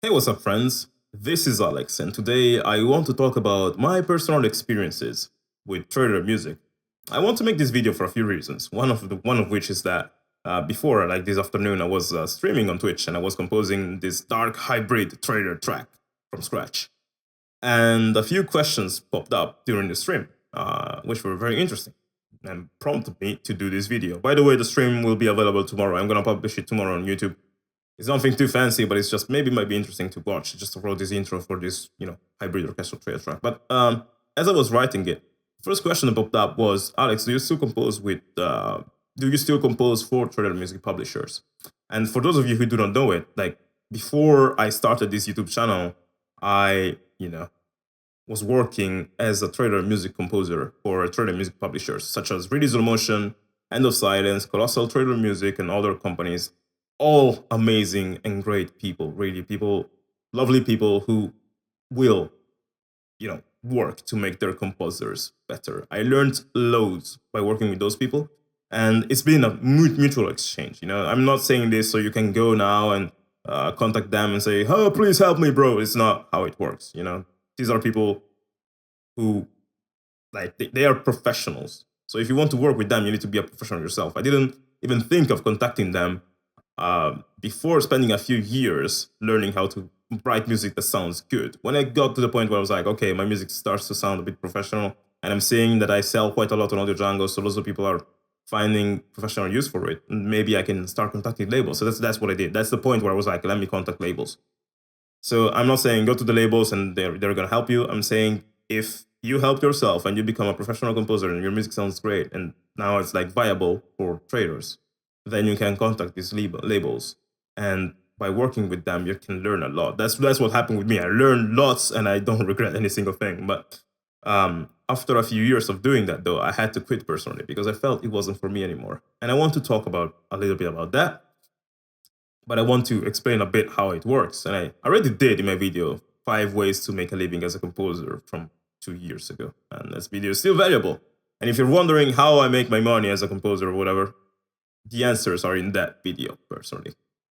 Hey, what's up, friends? This is Alex, and today I want to talk about my personal experiences with trailer music. I want to make this video for a few reasons. One of which is that before, like this afternoon, I was streaming on Twitch and I was composing this dark hybrid trailer track from scratch, and a few questions popped up during the stream, which were very interesting and prompted me to do this video. By the way, the stream will be available tomorrow. I'm gonna publish it tomorrow on YouTube. It's nothing too fancy, but it's just maybe might be interesting to watch just to wrote this intro for this, hybrid orchestral trailer track. But as I was writing it, first question that popped up was, Alex, do you still compose for trailer music publishers? And for those of you who do not know it, like before I started this YouTube channel, I, was working as a trailer music composer for trailer music publishers such as Release Motion, End of Silence, Colossal Trailer Music, and other companies, all amazing and great people, really lovely people who will, work to make their composers better. I learned loads by working with those people, and it's been a mutual exchange. I'm not saying this so you can go now and contact them and say, "Oh, please help me, bro." It's not how it works. These are people who, like, they are professionals. So if you want to work with them, you need to be a professional yourself. I didn't even think of contacting them before spending a few years learning how to write music that sounds good. When I got to the point where I was like, okay, my music starts to sound a bit professional, and I'm seeing that I sell quite a lot on Audio Django, so lots of people are finding professional use for it. Maybe I can start contacting labels. So that's what I did. That's the point where I was like, let me contact labels. So I'm not saying go to the labels and they're going to help you. I'm saying if you help yourself and you become a professional composer and your music sounds great and now it's like viable for traders, then you can contact these labels. And by working with them, you can learn a lot. That's what happened with me. I learned lots and I don't regret any single thing. But after a few years of doing that, though, I had to quit personally because I felt it wasn't for me anymore. And I want to talk about a little bit about that. But I want to explain a bit how it works. And I already did in my video 5 ways to make a living as a composer from 2 years ago. And this video is still valuable. And if you're wondering how I make my money as a composer or whatever, the answers are in that video, personally.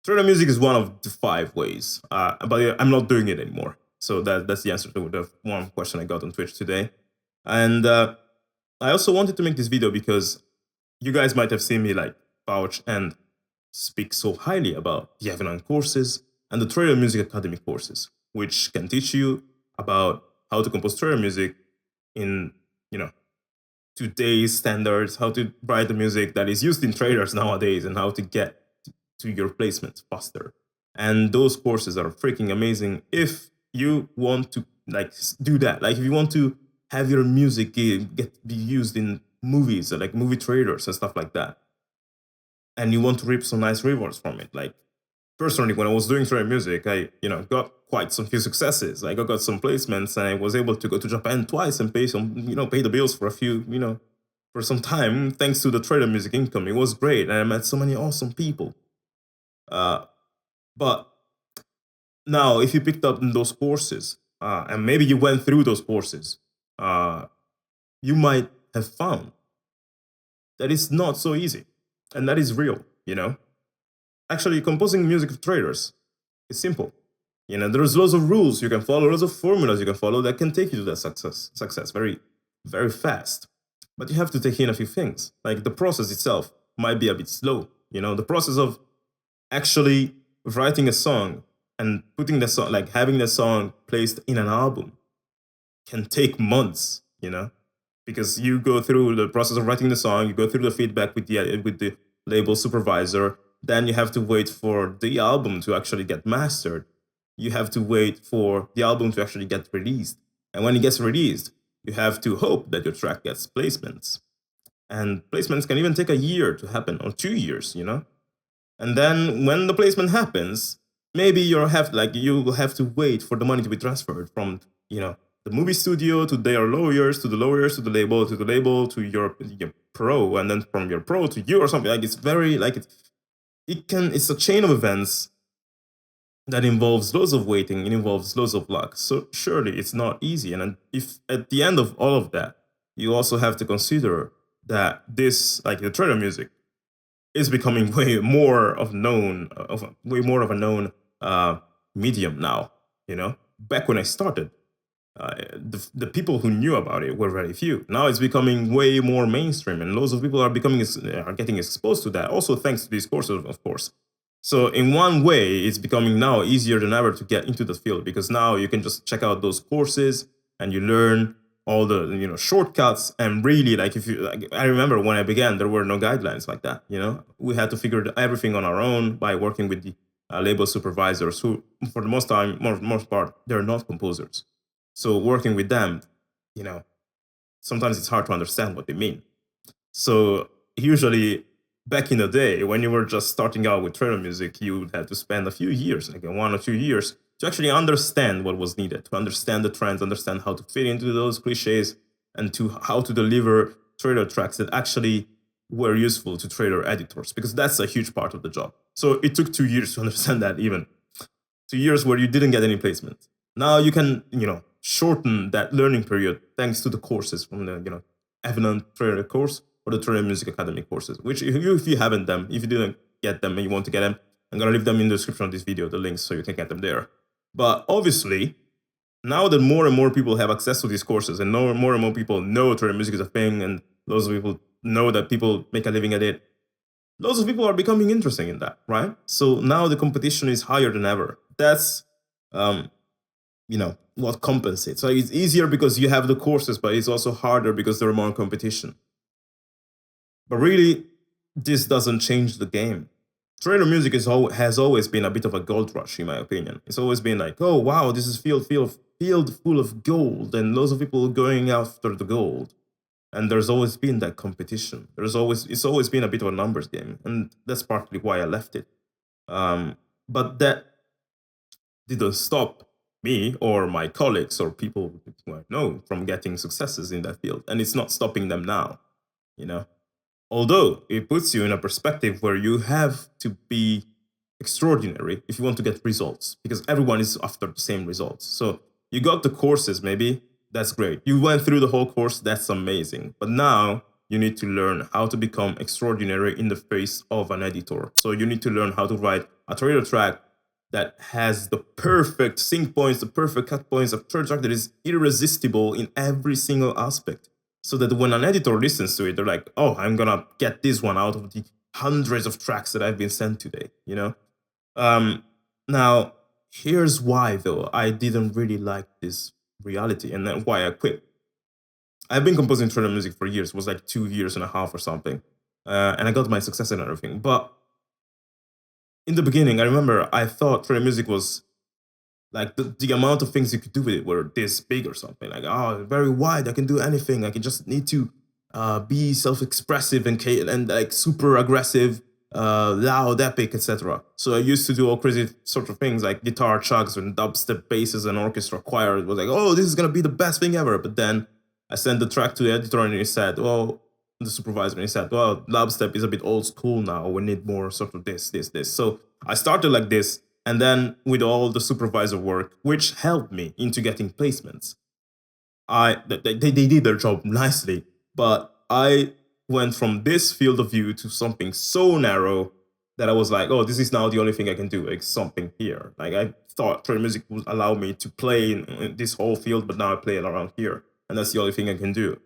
Trailer music is one of the 5 ways, but I'm not doing it anymore. So that's the answer to the one question I got on Twitch today. And I also wanted to make this video because you guys might have seen me like vouch and speak so highly about the Avenant courses and the Trailer Music Academy courses, which can teach you about how to compose trailer music in, today's standards, how to write the music that is used in trailers nowadays, and how to get to your placements faster. And those courses are freaking amazing if you want to do that. Like if you want to have your music be used in movies, like movie trailers and stuff like that, and you want to reap some nice rewards from it. Like personally, when I was doing trailer music, I got quite some few successes. Like I got some placements, and I was able to go to Japan twice and pay the bills for a few for some time thanks to the trailer music income. It was great, and I met so many awesome people. But now, if you picked up those courses, and maybe you went through those courses, you might have found that it's not so easy, and that is real. Actually, composing music for trailers is simple. There's lots of rules you can follow, lots of formulas you can follow that can take you to that success very, very fast. But you have to take in a few things. Like the process itself might be a bit slow. The process of actually writing a song and putting the song, like having the song placed in an album, can take months. Because you go through the process of writing the song, you go through the feedback with the label supervisor. Then you have to wait for the album to actually get mastered. You have to wait for the album to actually get released. And when it gets released, you have to hope that your track gets placements. And placements can even take a year to happen, or 2 years, And then when the placement happens, maybe you will have to wait for the money to be transferred from, the movie studio to their lawyers, to the lawyers, to the label, to your pro, and then from your pro to you or something. Like it's very it's a chain of events that involves loads of waiting, it involves loads of luck. So surely it's not easy. And if at the end of all of that, you also have to consider that this, like the trailer music, is becoming way more of a known medium now. Back when I started, the people who knew about it were very few. Now it's becoming way more mainstream, and loads of people are getting exposed to that. Also, thanks to these courses, of course. So in one way, it's becoming now easier than ever to get into the field, because now you can just check out those courses and you learn all the shortcuts. And really, I remember when I began, there were no guidelines like that. We had to figure everything on our own by working with the label supervisors, who, for the most part, they're not composers. So working with them, sometimes it's hard to understand what they mean. So usually, back in the day, when you were just starting out with trailer music, you would have to spend a few years, like 1 or 2 years, to actually understand what was needed, to understand the trends, understand how to fit into those cliches, and to how to deliver trailer tracks that actually were useful to trailer editors, because that's a huge part of the job. So it took 2 years to understand that, even 2 years where you didn't get any placement. Now you can, shorten that learning period thanks to the courses from the, Evident trailer course or the Trailer Music Academy courses, which if you haven't them, if you didn't get them and you want to get them, I'm going to leave them in the description of this video, the links, so you can get them there. But obviously, now that more and more people have access to these courses, and more and more people know trailer music is a thing, and lots of people know that people make a living at it, lots of people are becoming interested in that, right? So now the competition is higher than ever. That's, what compensates. So it's easier because you have the courses, but it's also harder because there's more competition. But really, this doesn't change the game. Trailer music has always been a bit of a gold rush, in my opinion. It's always been like, oh wow, this is field full of gold, and lots of people going after the gold. And there's always been that competition. It's always been a bit of a numbers game, and that's partly why I left it. But that didn't stop me or my colleagues or people who I know from getting successes in that field, and it's not stopping them now. Although it puts you in a perspective where you have to be extraordinary if you want to get results, because everyone is after the same results. So you got the courses, maybe, that's great. You went through the whole course, that's amazing. But now you need to learn how to become extraordinary in the face of an editor. So you need to learn how to write a trailer track that has the perfect sync points, the perfect cut points, a trailer track that is irresistible in every single aspect. So that when an editor listens to it, they're like, oh, I'm gonna get this one out of the hundreds of tracks that I've been sent today, Now, here's why, though, I didn't really like this reality, and then why I quit. I've been composing trailer music for years. It was like 2.5 years or something. And I got my success and everything. But in the beginning, I remember I thought trailer music was like the amount of things you could do with it were this big or something. Like, oh, very wide. I can do anything. I can just need to be self-expressive and like super aggressive, loud, epic, etc. So I used to do all crazy sort of things like guitar chugs and dubstep basses and orchestra choir. It was like, oh, this is gonna be the best thing ever. But then I sent the track to the editor and he said, well, the supervisor, and he said, well, dubstep is a bit old school now. We need more sort of this. So I started like this. And then with all the supervisor work, which helped me into getting placements, they did their job nicely, but I went from this field of view to something so narrow that I was like, oh, this is now the only thing I can do, like something here. Like I thought trailer music would allow me to play in this whole field, but now I play it around here, and that's the only thing I can do.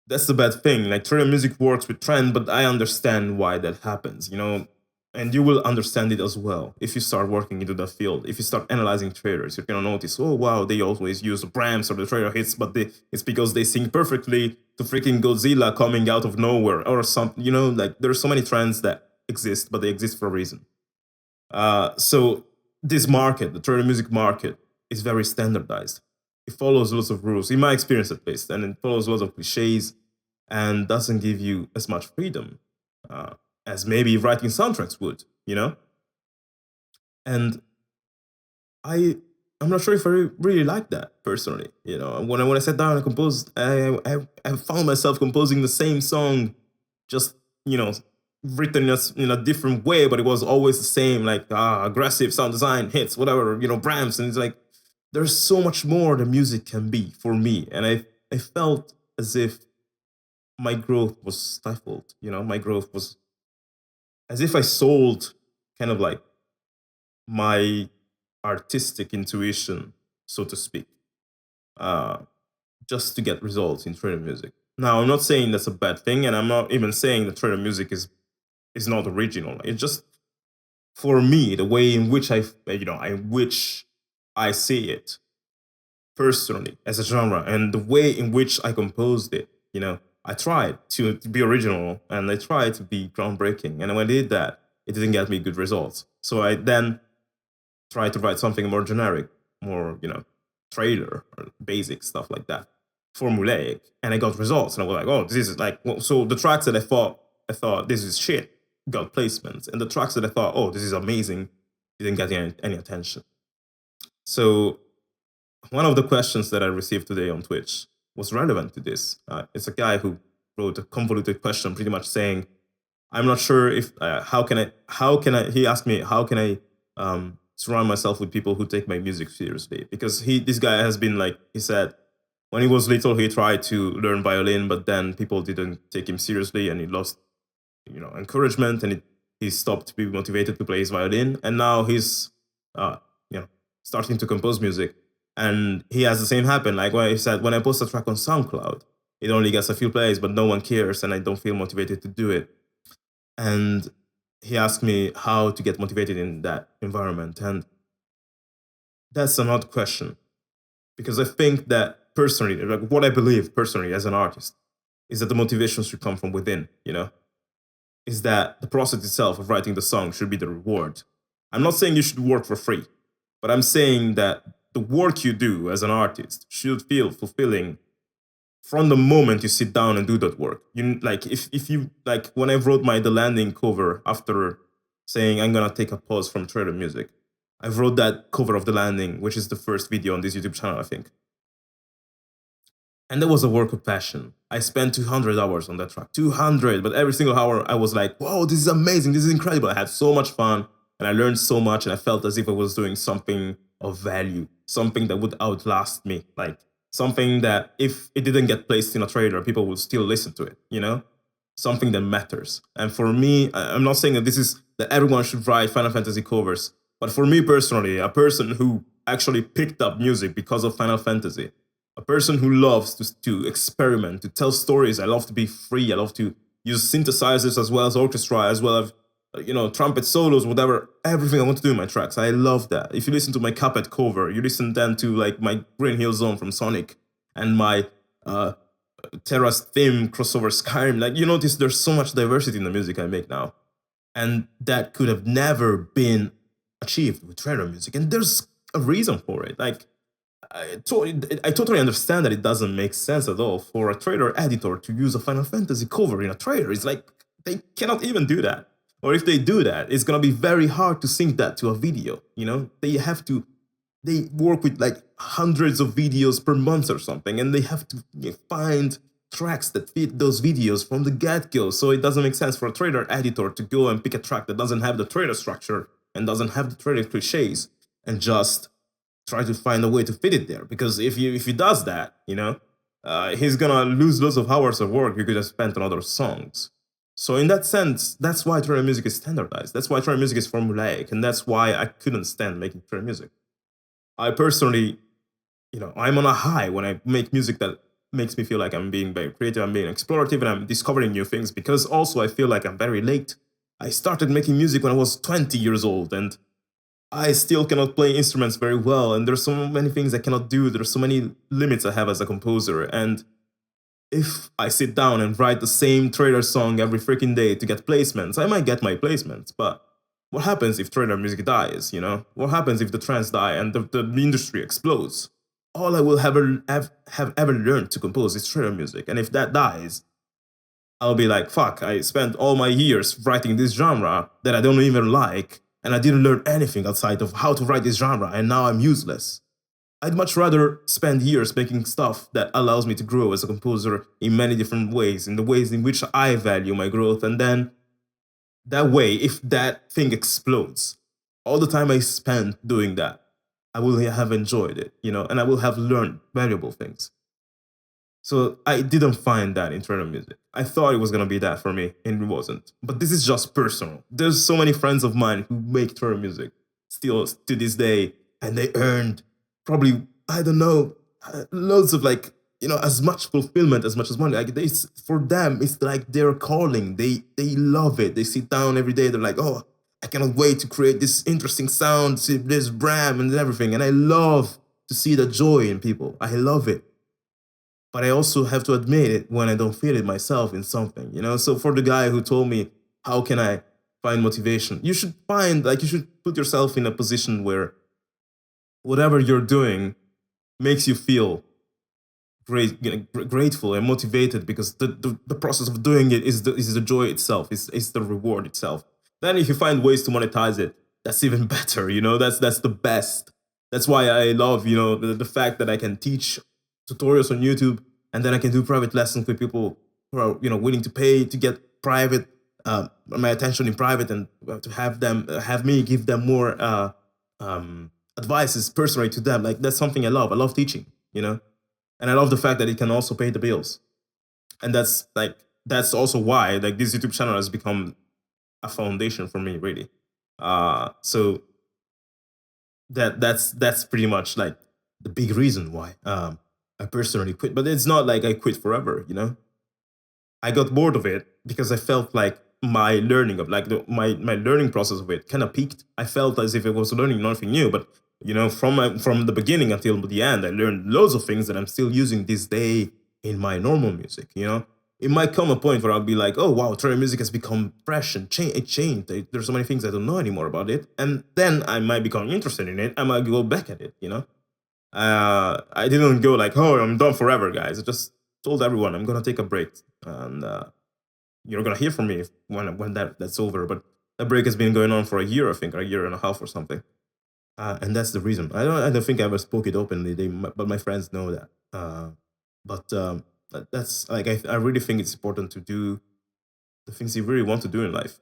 That's the bad thing. Like trailer music works with trend, but I understand why that happens, and you will understand it as well if you start working into that field. If you start analyzing trailers, you're gonna notice, oh wow, they always use the Brahms or the trailer hits, but it's because they sing perfectly to freaking Godzilla coming out of nowhere or something. Like there's so many trends that exist, but they exist for a reason. So this market, the trailer music market, is very standardized. It follows lots of rules, in my experience at least, and it follows lots of cliches and doesn't give you as much freedom as maybe writing soundtracks would, And I'm not sure if I really like that personally. When I sat down and composed, I found myself composing the same song, just written in a different way, but it was always the same, like aggressive sound design, hits, whatever, Brahms, and it's like there's so much more the music can be for me, and I felt as if my growth was stifled. My growth was as if I sold kind of like my artistic intuition, so to speak, just to get results in trailer music. Now, I'm not saying that's a bad thing, and I'm not even saying that trailer music is not original. It's just, for me, the way in which I see it personally as a genre, and the way in which I composed it. I tried to be original, and I tried to be groundbreaking, and when I did that, it didn't get me good results. So I then tried to write something more generic, more trailer or basic stuff like that, formulaic, and I got results, and I was like, oh, this is like, well, so the tracks that I thought this is shit got placements, and the tracks that I thought, oh, this is amazing, didn't get any attention. So one of the questions that I received today on Twitch was relevant to this. It's a guy who wrote a convoluted question, pretty much saying, I'm not sure if how can I? He asked me, how can I surround myself with people who take my music seriously? Because this guy has been, like he said, when he was little, he tried to learn violin, but then people didn't take him seriously, and he lost encouragement, and he stopped being motivated to play his violin, and now he's starting to compose music. And he has the same happen. Like what he said, when I post a track on SoundCloud, it only gets a few plays, but no one cares, and I don't feel motivated to do it. And he asked me how to get motivated in that environment. And that's an odd question, because I think that personally, like what I believe personally as an artist, is that the motivation should come from within, is that the process itself of writing the song should be the reward. I'm not saying you should work for free, but I'm saying that the work you do as an artist should feel fulfilling from the moment you sit down and do that work. If you like, when I wrote The Landing cover, after saying I'm gonna take a pause from trailer music, I wrote that cover of The Landing, which is the first video on this YouTube channel, I think. And that was a work of passion. I spent 200 hours on that track, 200, but every single hour I was like, whoa, this is amazing, this is incredible. I had so much fun, and I learned so much, and I felt as if I was doing something of value, something that would outlast me, like something that if it didn't get placed in a trailer, people would still listen to it, something that matters. And for me, I'm not saying that everyone should write Final Fantasy covers, but for me personally, a person who actually picked up music because of Final Fantasy, a person who loves to experiment, to tell stories, I love to be free, I love to use synthesizers as well as orchestra, as well as trumpet solos, whatever, everything I want to do in my tracks. I love that. If you listen to my Cuphead cover, you listen then to like my Green Hill Zone from Sonic and my Terra's theme crossover Skyrim, like you notice there's so much diversity in the music I make now. And that could have never been achieved with trailer music. And there's a reason for it. Like, I totally understand that it doesn't make sense at all for a trailer editor to use a Final Fantasy cover in a trailer. It's like, they cannot even do that. Or if they do that, it's gonna be very hard to sync that to a video. They work with like hundreds of videos per month or something, and they have to find tracks that fit those videos from the get-go. So it doesn't make sense for a trailer editor to go and pick a track that doesn't have the trailer structure and doesn't have the trailer cliches and just try to find a way to fit it there. Because if he does that, he's gonna lose lots of hours of work he could have spent on other songs. So in that sense, that's why trailer music is standardized. That's why trailer music is formulaic, and that's why I couldn't stand making trailer music. I personally, I'm on a high when I make music that makes me feel like I'm being very creative, I'm being explorative, and I'm discovering new things, because also I feel like I'm very late. I started making music when I was 20 years old, and I still cannot play instruments very well, and there's so many things I cannot do, there's so many limits I have as a composer, and if I sit down and write the same trailer song every freaking day to get placements, I might get my placements, but what happens if trailer music dies, What happens if the trends die and the industry explodes? All I will have ever learned to compose is trailer music, and if that dies, I'll be like, fuck, I spent all my years writing this genre that I don't even like, and I didn't learn anything outside of how to write this genre, and now I'm useless. I'd much rather spend years making stuff that allows me to grow as a composer in many different ways, in the ways in which I value my growth, and then that way, if that thing explodes, all the time I spent doing that, I will have enjoyed it, and I will have learned valuable things. So I didn't find that in trailer music. I thought it was gonna be that for me, and it wasn't. But this is just personal. There's so many friends of mine who make trailer music still to this day, and they earned probably, I don't know, loads of like, as much fulfillment as much as money. Like for them, it's like their calling. They love it. They sit down every day. They're like, oh, I cannot wait to create this interesting sound, see this bram and everything. And I love to see the joy in people. I love it. But I also have to admit it when I don't feel it myself in something, So for the guy who told me, how can I find motivation? You should put yourself in a position where whatever you're doing makes you feel grateful and motivated, because the process of doing it is the joy itself, is the reward itself. Then if you find ways to monetize it, that's even better, that's the best. That's why I love, the fact that I can teach tutorials on YouTube, and then I can do private lessons with people who are, willing to pay to get private, my attention in private, and to have me give them more advices personally to them. Like, that's something I love. I love teaching, and I love the fact that it can also pay the bills. And that's also why this YouTube channel has become a foundation for me, really. So that's pretty much like the big reason why I personally quit. But it's not like I quit forever, I got bored of it because I felt like my learning of my learning process of it kind of peaked. I felt as if I was learning nothing new, but from the beginning until the end, I learned loads of things that I'm still using this day in my normal music. It might come a point where I'll be like, oh wow, trailer music has become fresh and it changed. There's so many things I don't know anymore about it, and then I might become interested in it. I might go back at it. I didn't go like, oh, I'm done forever, guys. I just told everyone I'm gonna take a break, and you're gonna hear from me when that's over. But that break has been going on for a year, I think, or a year and a half or something. And that's the reason. I don't think I ever spoke it openly. But my friends know that. That's like, I really think it's important to do the things you really want to do in life.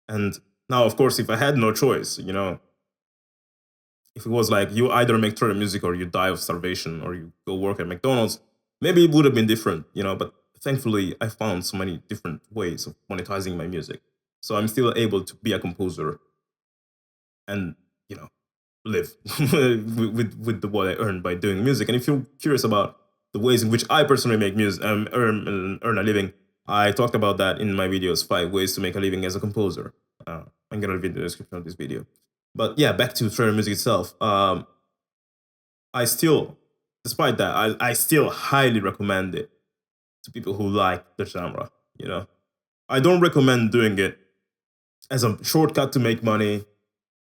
And now, of course, if I had no choice, if it was like you either make trailer music or you die of starvation or you go work at McDonald's, maybe it would have been different, But thankfully, I found so many different ways of monetizing my music, so I'm still able to be a composer and live with what I earn by doing music. And if you're curious about the ways in which I personally make music, earn a living, I talked about that in my videos, 5 ways to make a living as a composer. I'm gonna leave it in the description of this video. But yeah, back to trailer music itself. I still, despite that, I still highly recommend it to people who like the genre. I don't recommend doing it as a shortcut to make money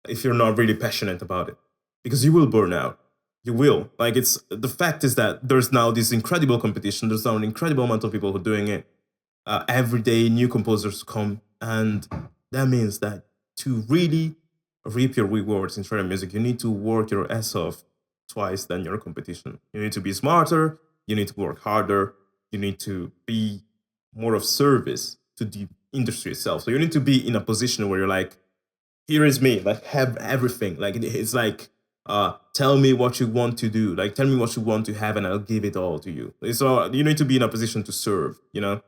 if you're not really passionate about it, because you will burn out. You will. The fact is that there's now this incredible competition. There's now an incredible amount of people who are doing it. Every day, new composers come, and that means that to really reap your rewards in trailer music, you need to work your ass off twice than your competition. You need to be smarter. You need to work harder. You need to be more of service to the industry itself. So you need to be in a position where you're like, here is me, have everything. It's like, tell me what you want to do. Tell me what you want to have and I'll give it all to you. So you need to be in a position to serve, You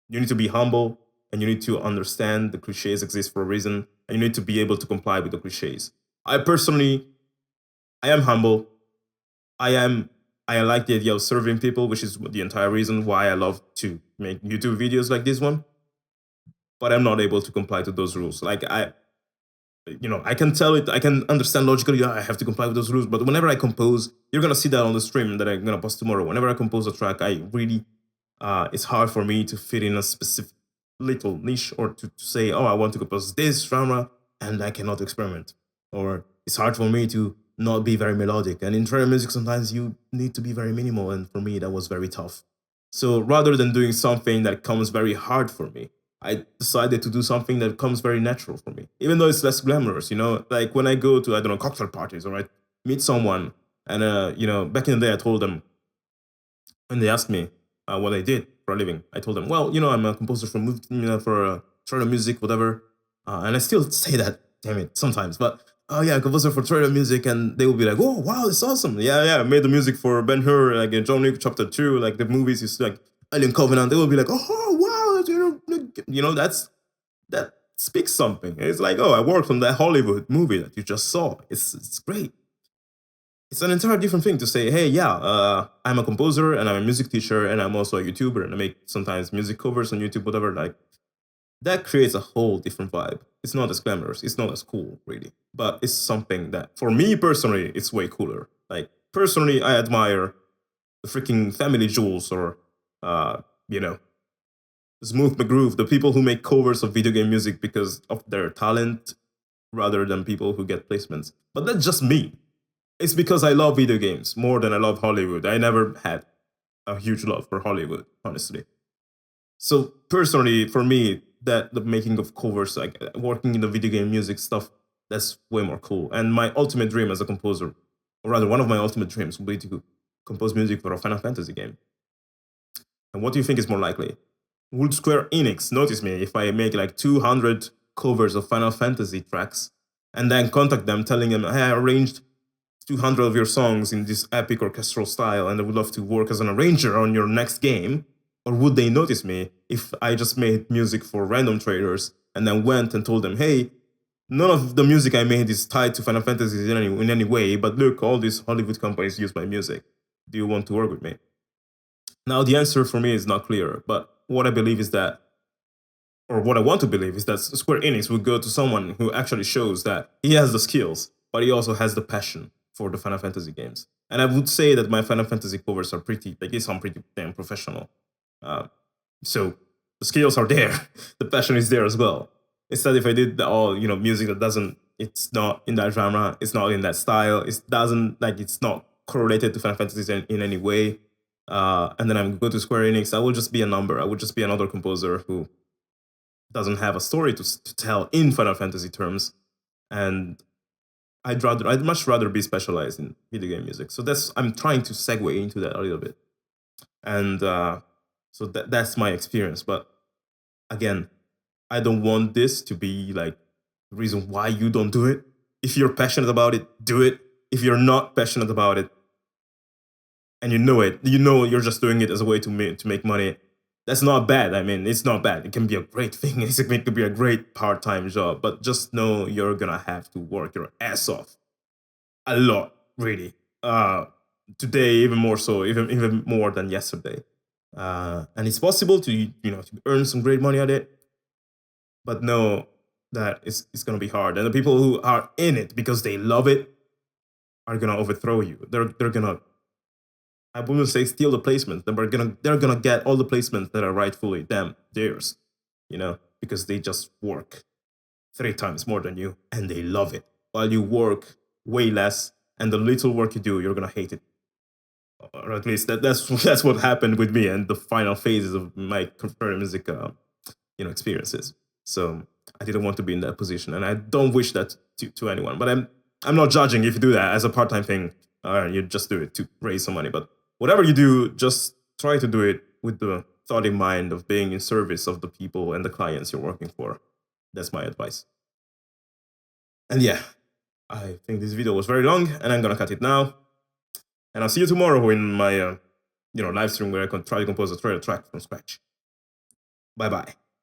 need to be humble, and you need to understand the cliches exist for a reason, and you need to be able to comply with the cliches. I am humble. I like the idea of serving people, which is the entire reason why I love to make YouTube videos like this one. But I'm not able to comply to those rules. I can tell it, I can understand logically, I have to comply with those rules, but whenever I compose, you're going to see that on the stream that I'm going to post tomorrow. Whenever I compose a track, it's hard for me to fit in a specific little niche, or to say, oh, I want to compose this genre, and I cannot experiment. Or it's hard for me to not be very melodic. And in trailer music, sometimes you need to be very minimal, and for me, that was very tough. So rather than doing something that comes very hard for me, I decided to do something that comes very natural for me, even though it's less glamorous, Like when I go to, I don't know, cocktail parties, or I meet someone, and, back in the day, I told them, when they asked me what I did for a living, I told them, well, I'm a composer for trailer music, whatever. And I still say that, damn it, sometimes, but, oh yeah, composer for trailer music, and they will be like, oh, wow, it's awesome. Yeah, I made the music for Ben-Hur, like in John Wick Chapter 2, like the movies, is like Alien Covenant. They will be like, oh, wow, that's speaks something. It's like, oh, I worked on that Hollywood movie that you just saw. It's great. It's an entirely different thing to say, hey, yeah, I'm a composer and I'm a music teacher and I'm also a YouTuber and I make sometimes music covers on YouTube, whatever. Like, that creates a whole different vibe. It's not as glamorous. It's not as cool, really. But it's something that, for me personally, it's way cooler. Like, personally, I admire the freaking Family Jewels or, you know, Smooth McGroove, the people who make covers of video game music because of their talent rather than people who get placements. But that's just me. It's because I love video games more than I love Hollywood. I never had a huge love for Hollywood, honestly. So personally, for me, that the making of covers, like working in the video game music stuff, that's way more cool. And my ultimate dream as a composer, or rather one of my ultimate dreams, would be to compose music for a Final Fantasy game. And what do you think is more likely? Would Square Enix notice me if I make like 200 covers of Final Fantasy tracks and then contact them telling them, hey, I arranged 200 of your songs in this epic orchestral style and I would love to work as an arranger on your next game? Or would they notice me if I just made music for random traders and then went and told them, hey, none of the music I made is tied to Final Fantasy in any way, but look, all these Hollywood companies use my music. Do you want to work with me? Now, the answer for me is not clear, but what I believe is that, or what I want to believe is that Square Enix would go to someone who actually shows that he has the skills, but he also has the passion for the Final Fantasy games. And I would say that my Final Fantasy covers are pretty, like, they sound pretty damn professional. So the skills are there, the passion is there as well. Instead, if I did all, music that doesn't, it's not in that genre, it's not in that style, it doesn't, like, it's not correlated to Final Fantasy in any way, and then I'm go to Square Enix, I will just be a number. I would just be another composer who doesn't have a story to tell in Final Fantasy terms, and I'd much rather be specialized in video game music. So I'm trying to segue into that a little bit, and so that's my experience. But again, I don't want this to be like the reason why you don't do it. If you're passionate about it, do it. If you're not passionate about it, and you know you're just doing it as a way to make money, that's not bad. I mean, it's not bad. It can be a great thing. It could be a great part-time job, but just know you're gonna have to work your ass off a lot, really. Today, even more so, even more than yesterday. And it's possible to to earn some great money at it, but know that it's gonna be hard. And the people who are in it because they love it are gonna overthrow you. They're gonna, I wouldn't say steal the placements. They're gonna get all the placements that are rightfully theirs, because they just work 3 times more than you and they love it, while you work way less and the little work you do, you're gonna hate it. Or at least that's what happened with me and the final phases of my contemporary music, experiences. So I didn't want to be in that position, and I don't wish that to anyone. But I'm not judging if you do that as a part-time thing. You just do it to raise some money. But whatever you do, just try to do it with the thought in mind of being in service of the people and the clients you're working for. That's my advice. And yeah, I think this video was very long, and I'm gonna cut it now. And I'll see you tomorrow in my live stream where I can try to compose a trailer track from scratch. Bye bye.